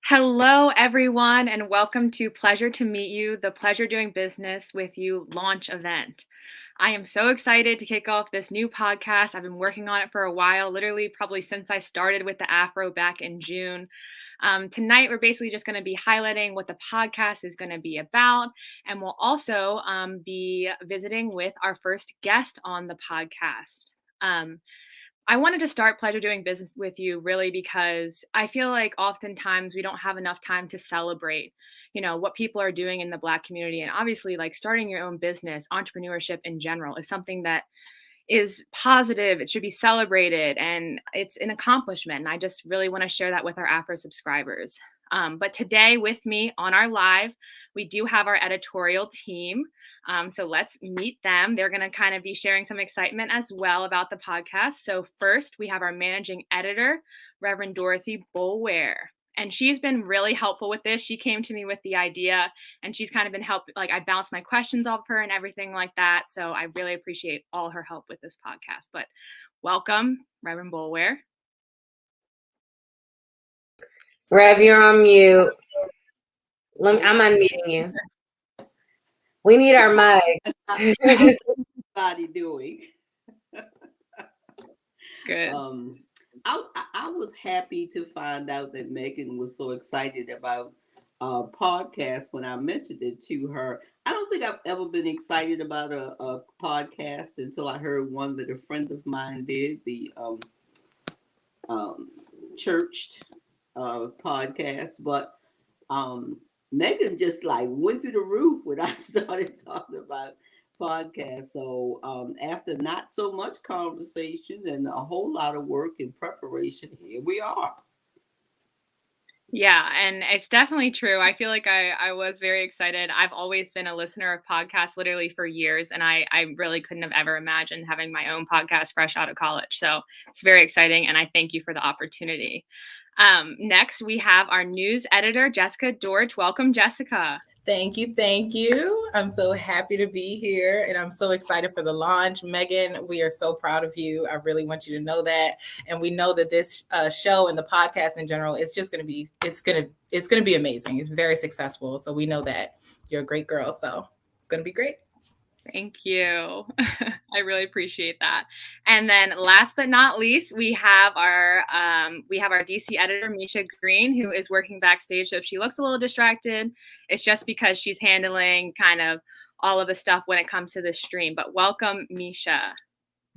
Hello, everyone, and welcome to Pleasure to Meet You, the Pleasure Doing Business with You launch event. I am so excited to kick off this new podcast. I've been working on it for a while, literally probably since I started with the Afro back in June. Tonight, we're basically just going to be highlighting what the podcast is going to be about, and we'll also be visiting with our first guest on the podcast. I wanted to start Pleasure Doing Business with You really because I feel like oftentimes we don't have enough time to celebrate, what people are doing in the Black community. And obviously, like starting your own business, entrepreneurship in general is something that is positive. It should be celebrated and it's an accomplishment. And I just really want to share that with our Afro subscribers. But today with me on our live, we do have our editorial team. So let's meet them. They're going to kind of be sharing some excitement as well about the podcast. So first, we have our managing editor, Reverend Dorothy Boulware. And she's been really helpful with this. She came to me with the idea and she's kind of been helping, like I bounced my questions off her and everything like that. So I really appreciate all her help with this podcast. But welcome, Reverend Boulware. Rev, you're on mute. I'm unmuting you. We need our mic. How's everybody doing? Good. I was happy to find out that Megan was so excited about podcast when I mentioned it to her. I don't think I've ever been excited about a podcast until I heard one that a friend of mine did, the churched podcast. But Megan just like went through the roof when I started talking about podcasts. So after not so much conversation and a whole lot of work and preparation, here we are. Yeah, and it's definitely true. I feel like I was very excited. I've always been a listener of podcasts literally for years, and I really couldn't have ever imagined having my own podcast fresh out of college. So it's very exciting, and I thank you for the opportunity. Next, we have our news editor, Jessica Dorch. Welcome, Jessica. Thank you. I'm so happy to be here and I'm so excited for the launch. Megan, we are so proud of you. I really want you to know that. And we know that this show and the podcast in general is just going to be, it's going to be amazing. It's very successful. So we know that you're a great girl. So it's going to be great. Thank you. I really appreciate that. And then last but not least, we have our DC editor, Misha Green, who is working backstage. So if she looks a little distracted, it's just because she's handling kind of all of the stuff when it comes to this stream. But welcome, Misha.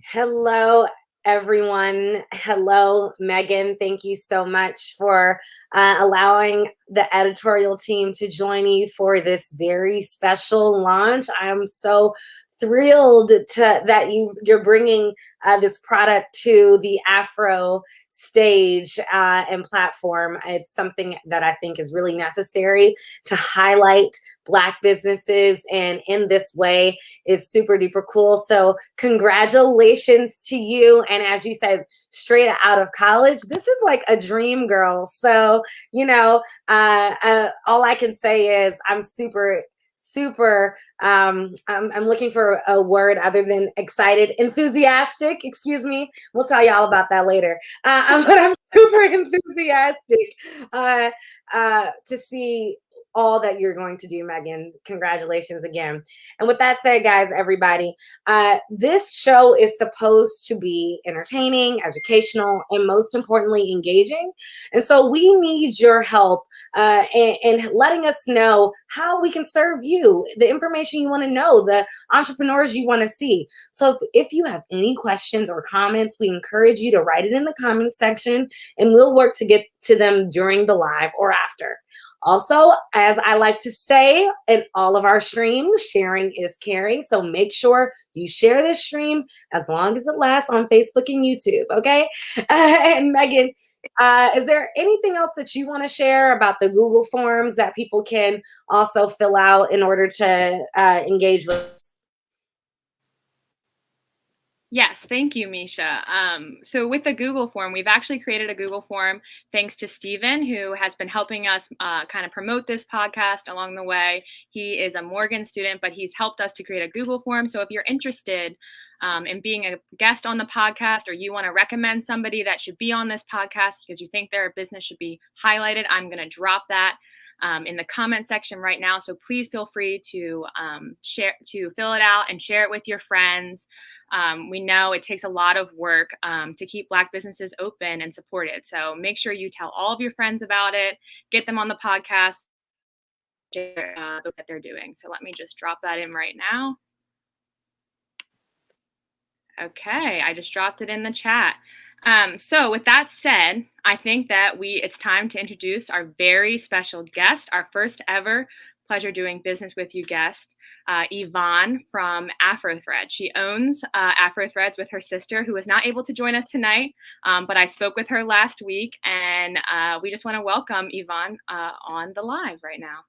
Hello, everyone. Hello, Megan. Thank you so much for allowing the editorial team to join you for this very special launch. I'm so thrilled that you're bringing this product to the Afro stage and platform. It's something that I think is really necessary to highlight Black businesses, and in this way is super duper cool. So congratulations to you. And as you said, straight out of college, this is like a dream, girl. So, all I can say is I'm super I'm looking for a word other than excited, enthusiastic, excuse me. We'll tell you all about that later. But I'm super enthusiastic to see all that you're going to do, Megan. Congratulations again. And with that said, guys, everybody, this show is supposed to be entertaining, educational, and most importantly, engaging. And so we need your help in letting us know how we can serve you, the information you want to know, the entrepreneurs you want to see. So if you have any questions or comments, we encourage you to write it in the comments section, and we'll work to get to them during the live or after. Also, as I like to say in all of our streams, sharing is caring. So make sure you share this stream as long as it lasts on Facebook and YouTube, okay? And Megan, is there anything else that you want to share about the Google Forms that people can also fill out in order to engage with us? Yes, thank you, Misha. So with the Google form, we've actually created a Google form thanks to Stephen, who has been helping us kind of promote this podcast along the way. He is a Morgan student, but he's helped us to create a Google form. So if you're interested and being a guest on the podcast, or you want to recommend somebody that should be on this podcast because you think their business should be highlighted, I'm going to drop that in the comment section right now. So please feel free to fill it out and share it with your friends. We know it takes a lot of work to keep Black businesses open and supported. So make sure you tell all of your friends about it, get them on the podcast, share what they're doing. So let me just drop that in right now. Okay, I just dropped it in the chat. So with that said, I think that it's time to introduce our very special guest, our first ever Pleasure Doing Business with You guest, Yvonne from Afrothreads. She owns Afrothreads with her sister, who was not able to join us tonight, but I spoke with her last week, and we just want to welcome Yvonne on the live right now.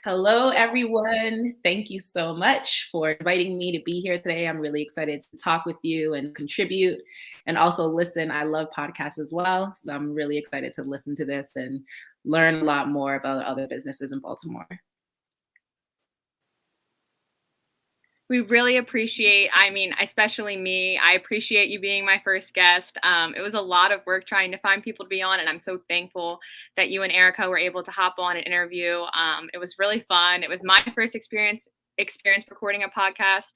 Hello, everyone. Thank you so much for inviting me to be here today. I'm really excited to talk with you and contribute and also listen. I love podcasts as well, so I'm really excited to listen to this and learn a lot more about other businesses in Baltimore. We really appreciate, especially me, I appreciate you being my first guest. It was a lot of work trying to find people to be on, and I'm so thankful that you and Erica were able to hop on and interview. It was really fun. It was my first experience recording a podcast.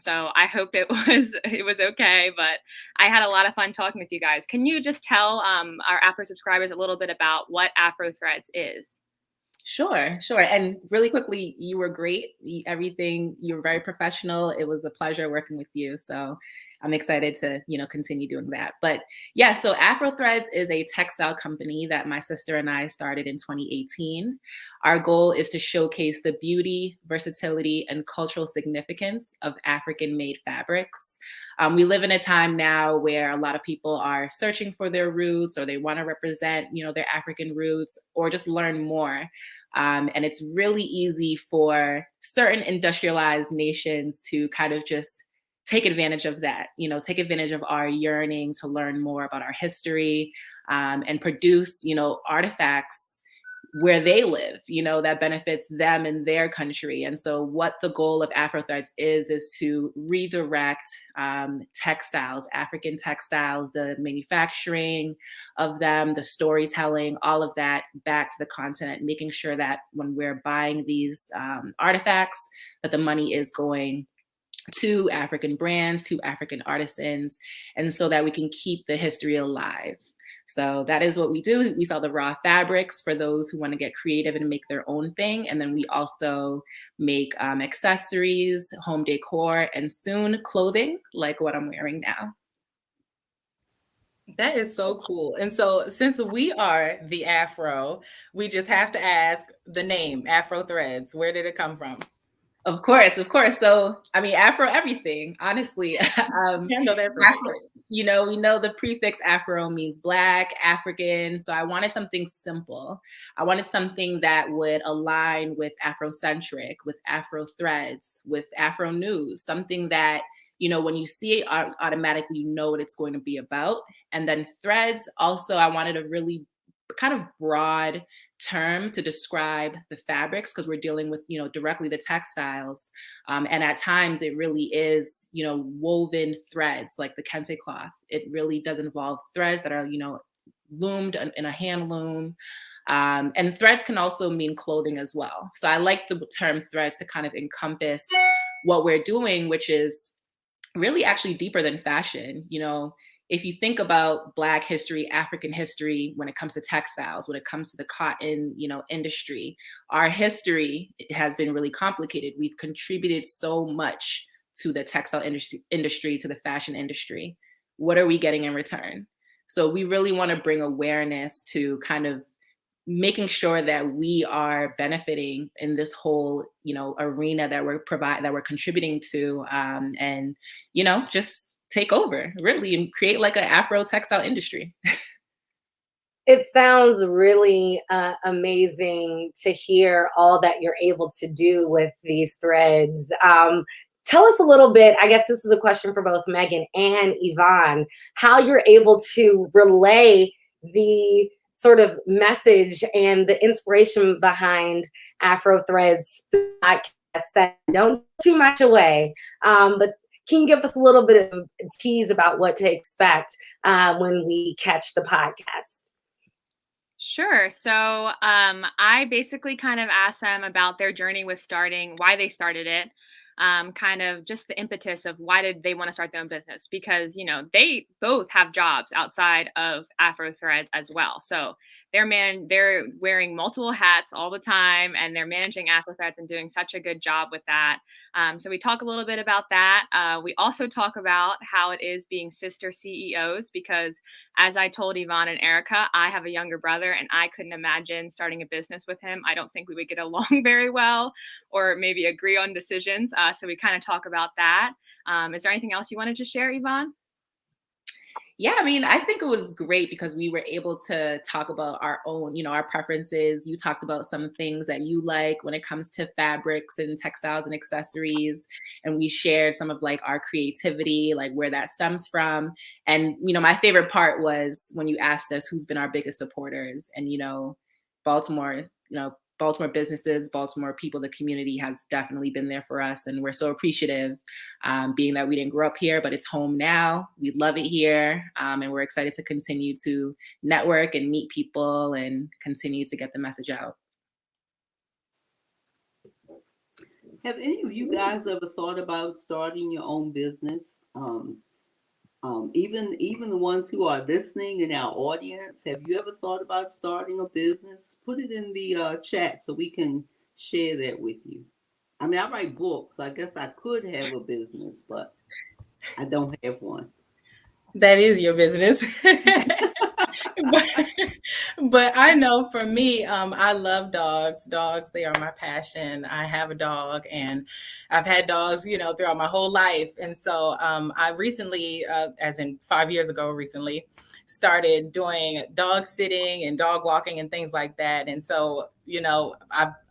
So I hope it was okay, but I had a lot of fun talking with you guys. Can you just tell our Afro subscribers a little bit about what Afrothreads is? Sure. And really quickly, you were great. You were very professional. It was a pleasure working with you. So I'm excited to, continue doing that. But yeah, so Afrothreads is a textile company that my sister and I started in 2018. Our goal is to showcase the beauty, versatility, and cultural significance of African-made fabrics. We live in a time now where a lot of people are searching for their roots, or they want to represent, their African roots, or just learn more. And it's really easy for certain industrialized nations to kind of just take advantage of that, take advantage of our yearning to learn more about our history, and produce, artifacts where they live, that benefits them and their country. And so what the goal of Afrothreads is to redirect textiles, African textiles, the manufacturing of them, the storytelling, all of that back to the continent, making sure that when we're buying these artifacts, that the money is going to African brands, to African artisans, and so that we can keep the history alive. So that is what we do. We sell the raw fabrics for those who want to get creative and make their own thing. And then we also make accessories, home decor, and soon clothing, like what I'm wearing now. That is so cool. And so since we are the Afro, we just have to ask the name, Afrothreads. Where did it come from? Of course. So, Afro everything, honestly. No, that's right. Afro, we know the prefix Afro means Black, African. So I wanted something simple. I wanted something that would align with Afrocentric, with Afrothreads, with Afro news, something that, when you see it, automatically you know what it's going to be about. And then threads, also, I wanted a really kind of broad term to describe the fabrics, because we're dealing with, directly the textiles. And at times it really is, woven threads like the kente cloth. It really does involve threads that are, loomed in a hand loom. And threads can also mean clothing as well. So I like the term threads to kind of encompass what we're doing, which is really actually deeper than fashion. If you think about Black history, African history, when it comes to textiles, when it comes to the cotton, industry, our history has been really complicated. We've contributed so much to the textile industry, to the fashion industry. What are we getting in return? So we really want to bring awareness to kind of making sure that we are benefiting in this whole, arena that we're contributing to, and, just take over really and create like an Afro textile industry. It sounds really amazing to hear all that you're able to do with these threads. Tell us a little bit, I guess this is a question for both Megan and Yvonne, how you're able to relay the sort of message and the inspiration behind Afrothreads. Don't give too much away, but can you give us a little bit of a tease about what to expect when we catch the podcast? Sure. So I basically kind of asked them about their journey with starting, why they started it, kind of just the impetus of why did they want to start their own business? Because, they both have jobs outside of Afrothreads as well. So they're wearing multiple hats all the time, and they're managing Afrothreads and doing such a good job with that. So we talk a little bit about that. We also talk about how it is being sister CEOs, because as I told Yvonne and Erica, I have a younger brother and I couldn't imagine starting a business with him. I don't think we would get along very well or maybe agree on decisions. So we kind of talk about that. Is there anything else you wanted to share, Yvonne? Yeah, I mean, I think it was great because we were able to talk about our own, our preferences. You talked about some things that you like when it comes to fabrics and textiles and accessories. And we shared some of like our creativity, like where that stems from. And, my favorite part was when you asked us who's been our biggest supporters. And, Baltimore, Baltimore businesses, Baltimore people, the community has definitely been there for us. And we're so appreciative, being that we didn't grow up here, but it's home now. We love it here. And we're excited to continue to network and meet people and continue to get the message out. Have any of you guys ever thought about starting your own business? Even the ones who are listening in our audience, have you ever thought about starting a business? Put it in the chat so we can share that with you. I mean, I write books. I guess I could have a business, but I don't have one. That is your business. but I know for me, I love dogs. Dogs, they are my passion. I have a dog and I've had dogs, throughout my whole life. And so I recently, as in 5 years ago, started doing dog sitting and dog walking and things like that. And so,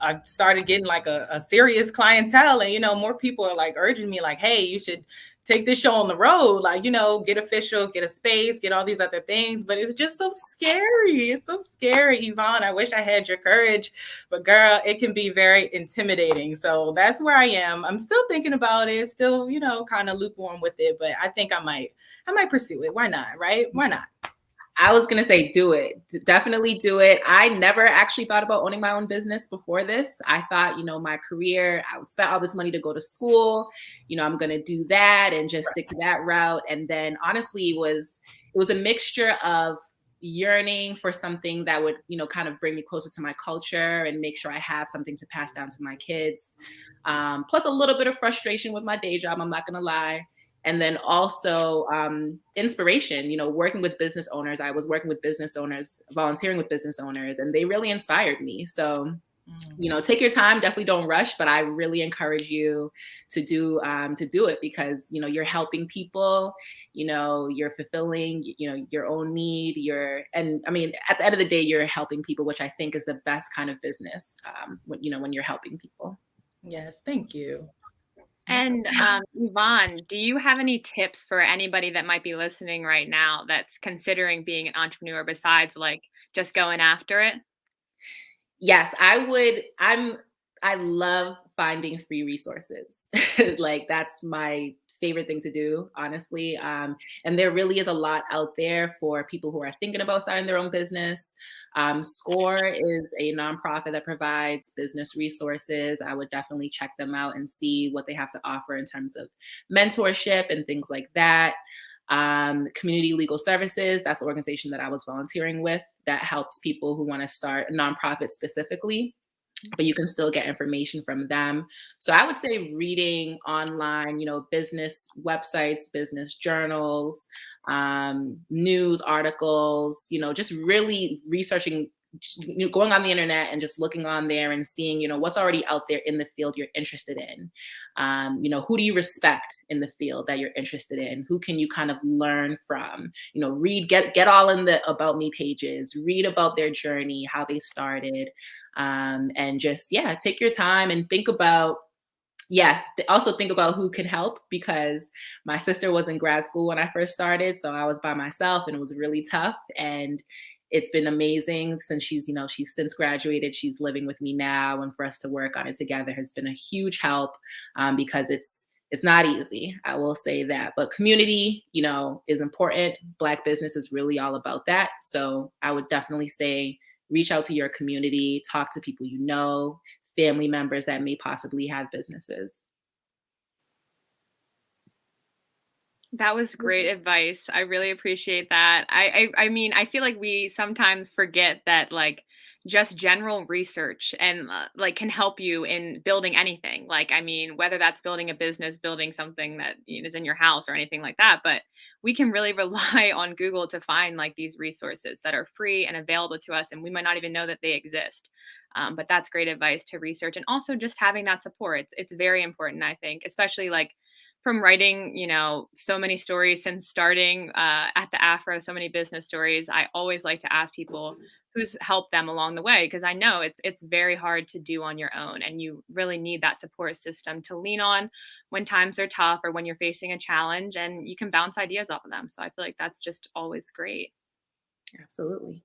I've started getting like a serious clientele, and, more people are like urging me like, hey, you should take this show on the road, like, get official, get a space, get all these other things. But it's just so scary. It's so scary, Yvonne. I wish I had your courage, but girl, it can be very intimidating. So that's where I am. I'm still thinking about it, still, kind of lukewarm with it, but I think I might pursue it. Why not? Right? Why not? I was going to say, do it. Definitely do it. I never actually thought about owning my own business before this. I thought, my career, I spent all this money to go to school. I'm going to do that and just stick to that route. And then honestly, it was a mixture of yearning for something that would, kind of bring me closer to my culture and make sure I have something to pass down to my kids. Plus a little bit of frustration with my day job. I'm not going to lie. And then also inspiration, working with business owners. I was working with business owners, volunteering with business owners, and they really inspired me. So, take your time. Definitely don't rush, but I really encourage you to do it because, you're helping people, you're fulfilling, your own need. And I mean, at the end of the day, you're helping people, which I think is the best kind of business, when you're helping people. Yes. Thank you. And Yvonne, do you have any tips for anybody that might be listening right now that's considering being an entrepreneur besides like just going after it? Yes, I would. I love finding free resources. Like that's my favorite thing to do, honestly. And there really is a lot out there for people who are thinking about starting their own business. SCORE is a nonprofit that provides business resources. I would definitely check them out and see what they have to offer in terms of mentorship and things like that. Community Legal Services, that's the organization that I was volunteering with that helps people who want to start a nonprofit specifically, but you can still get information from them. So I would say reading online, business websites, business journals, news articles, just really researching, going on the internet and just looking on there and seeing, what's already out there in the field you're interested in. Who do you respect in the field that you're interested in? Who can you kind of learn from? Read, get all in the About Me pages, read about their journey, how they started, and just, take your time and think about, also think about who can help, because my sister was in grad school when I first started. So I was by myself and it was really tough. And it's been amazing since she's since graduated. She's living with me now, and for us to work on it together has been a huge help, because it's it's not easy. I will say that. But community, is important. Black business is really all about that. So I would definitely say reach out to your community, talk to people family members that may possibly have businesses. That was great advice. I really appreciate that. I mean, I feel like we sometimes forget that like just general research and like can help you in building anything. Like, I mean, whether that's building a business, building something that is in your house or anything like that, but we can really rely on Google to find like these resources that are free and available to us, and we might not even know that they exist. But that's great advice to research, and also just having that support. It's very important, I think, especially like from writing, so many stories since starting at the Afro, so many business stories. I always like to ask people who's helped them along the way, because I know it's very hard to do on your own, and you really need that support system to lean on when times are tough or when you're facing a challenge, and you can bounce ideas off of them. So I feel like that's just always great. Absolutely.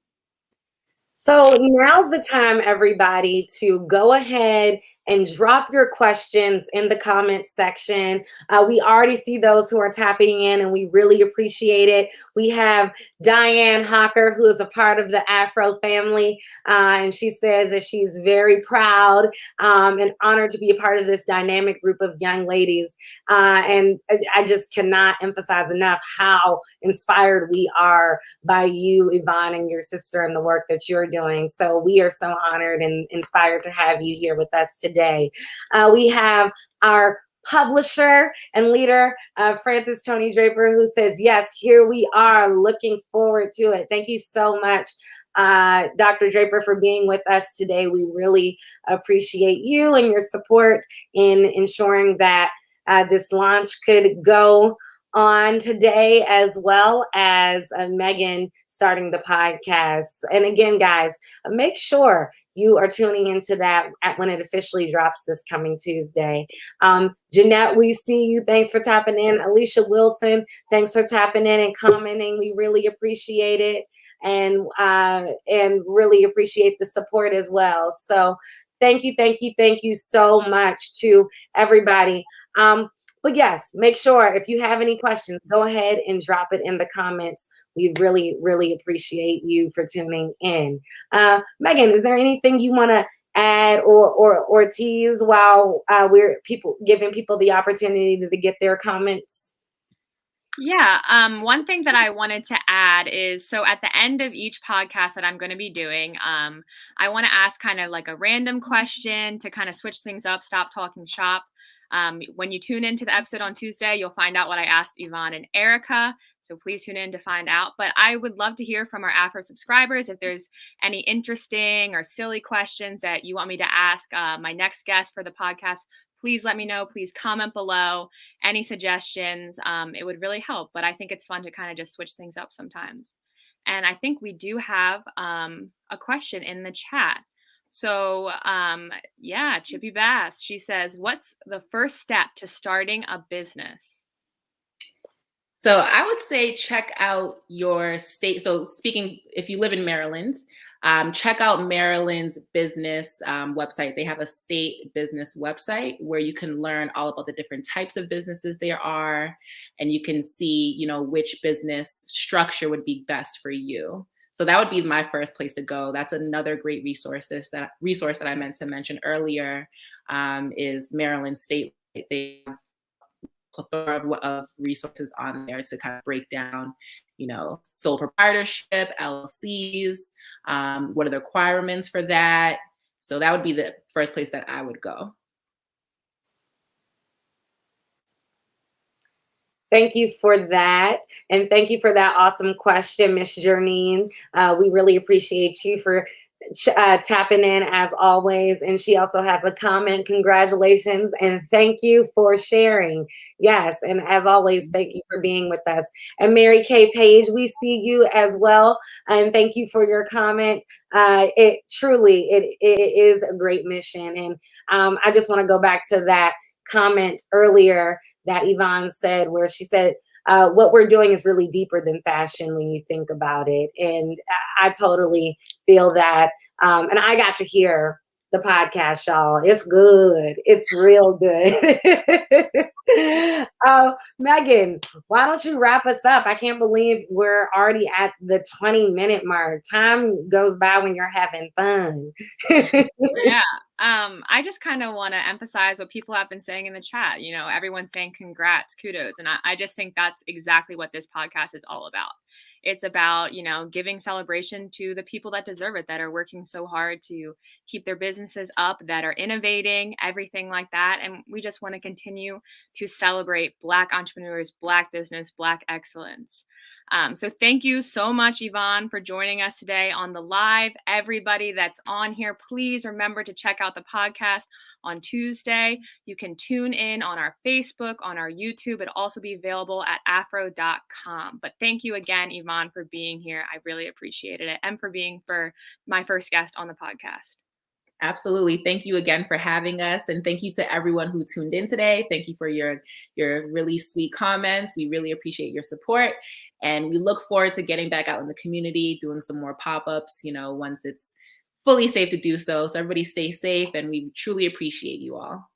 So now's the time, everybody, to go ahead and drop your questions in the comments section. We already see those who are tapping in, and we really appreciate it. We have Diane Hocker, who is a part of the Afro family, and she says that she's very proud and honored to be a part of this dynamic group of young ladies. And I just cannot emphasize enough how inspired we are by you, Yvonne, and your sister, and the work that you're doing. So we are so honored and inspired to have you here with us today. We have our publisher and leader, Francis Tony Draper, who says, yes, here we are, looking forward to it. Thank you so much, Dr. Draper, for being with us today. We really appreciate you and your support in ensuring that this launch could go on today, as well as Megan starting the podcast. And again, guys, make sure you are tuning into that when it officially drops this coming Tuesday. Jeanette, we see you. Thanks for tapping in. Alicia Wilson, thanks for tapping in and commenting. We really appreciate it, and really appreciate the support as well. So thank you so much to everybody. But yes, make sure if you have any questions, go ahead and drop it in the comments. We really, really appreciate you for tuning in. Megan, is there anything you want to add or tease while we're giving people the opportunity to get their comments? Yeah. One thing that I wanted to add is, so at the end of each podcast that I'm going to be doing, I want to ask kind of like a random question to kind of switch things up, stop talking shop. When you tune into the episode on Tuesday, you'll find out what I asked Yvonne and Erica. So please tune in to find out. But I would love to hear from our Afro subscribers. If there's any interesting or silly questions that you want me to ask my next guest for the podcast, please let me know. Please comment below. Any suggestions, it would really help. But I think it's fun to kind of just switch things up sometimes. And I think we do have a question in the chat. So yeah, Chippy Bass, she says, what's the first step to starting a business? So I would say check out your state. So speaking, if you live in Maryland, check out Maryland's business website. They have a state business website where you can learn all about the different types of businesses there are, and you can see, which business structure would be best for you. So that would be my first place to go. That's another great resource that I meant to mention earlier is Maryland State. They have a plethora of resources on there to kind of break down, sole proprietorship, LLCs, what are the requirements for that. So that would be the first place that I would go. Thank you for that. And thank you for that awesome question, Miss Jernine. We really appreciate you for tapping in as always. And she also has a comment. Congratulations. And thank you for sharing. Yes. And as always, thank you for being with us. And Mary Kay Page, we see you as well. And thank you for your comment. It truly is a great mission. And I just want to go back to that comment earlier that Yvonne said, where she said, what we're doing is really deeper than fashion when you think about it. And I totally feel that. And I got to hear the podcast, y'all. It's good. It's real good. Megan, why don't you wrap us up? I can't believe we're already at the 20-minute mark. Time goes by when you're having fun. Yeah. I just kind of want to emphasize what people have been saying in the chat. You know, everyone's saying congrats, kudos. And I just think that's exactly what this podcast is all about. It's about, you know, giving celebration to the people that deserve it, that are working so hard to keep their businesses up, that are innovating, everything like that. And we just want to continue to celebrate Black entrepreneurs, Black business, Black excellence. So thank you so much, Yvonne, for joining us today on the live. Everybody that's on here, please remember to check out the podcast on Tuesday. You can tune in on our Facebook, on our YouTube. It'll also be available at afro.com. But thank you again, Yvonne, for being here. I really appreciated it, and for being my first guest on the podcast. Absolutely. Thank you again for having us. And thank you to everyone who tuned in today. Thank you for your really sweet comments. We really appreciate your support. And we look forward to getting back out in the community, doing some more pop-ups, you know, once it's fully safe to do so. So everybody stay safe, and we truly appreciate you all.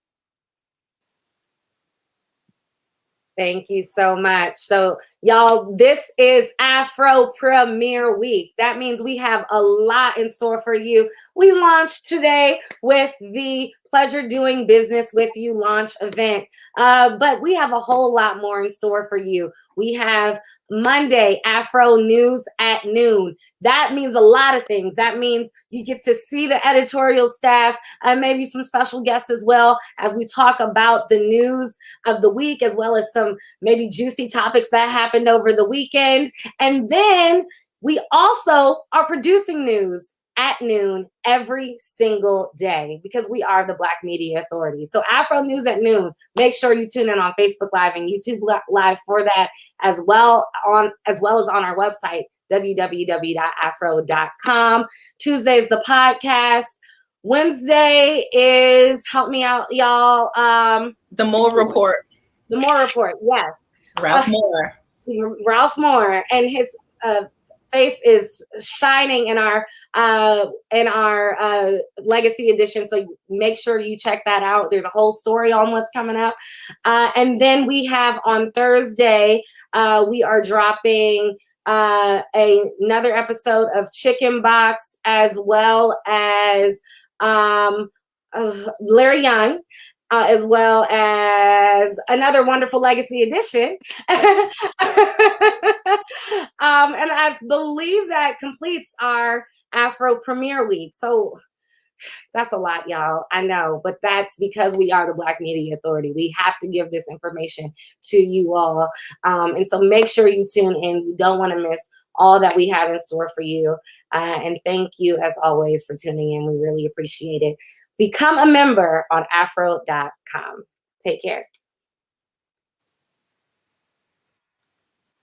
Thank you so much. So y'all, this is Afro Premiere Week. That means we have a lot in store for you. We launched today with the Pleasure Doing Business with You launch event, but we have a whole lot more in store for you. We have Monday, Afro News at noon. That means a lot of things. That means you get to see the editorial staff and maybe some special guests as well, as we talk about the news of the week, as well as some maybe juicy topics that happened over the weekend. And then we also are producing news at noon every single day, because we are the Black Media Authority. So Afro News at noon, make sure you tune in on Facebook Live and YouTube Live for that, as well as on our website, www.afro.com. Tuesday is the podcast. Wednesday is, help me out, y'all. The Moore Report. The Moore Report, yes. Ralph Moore. Ralph Moore, and his face is shining in our legacy edition. So make sure you check that out. There's a whole story on what's coming up. And then we have on Thursday, we are dropping another episode of Chicken Box, as well as Larry Young, as well as another wonderful legacy edition. And I believe that completes our Afro Premiere Week. So that's a lot, y'all. I know, but that's because we are the Black Media Authority. We have to give this information to you all. And so make sure you tune in. You don't want to miss all that we have in store for you. And thank you, as always, for tuning in. We really appreciate it. Become a member on afro.com. Take care.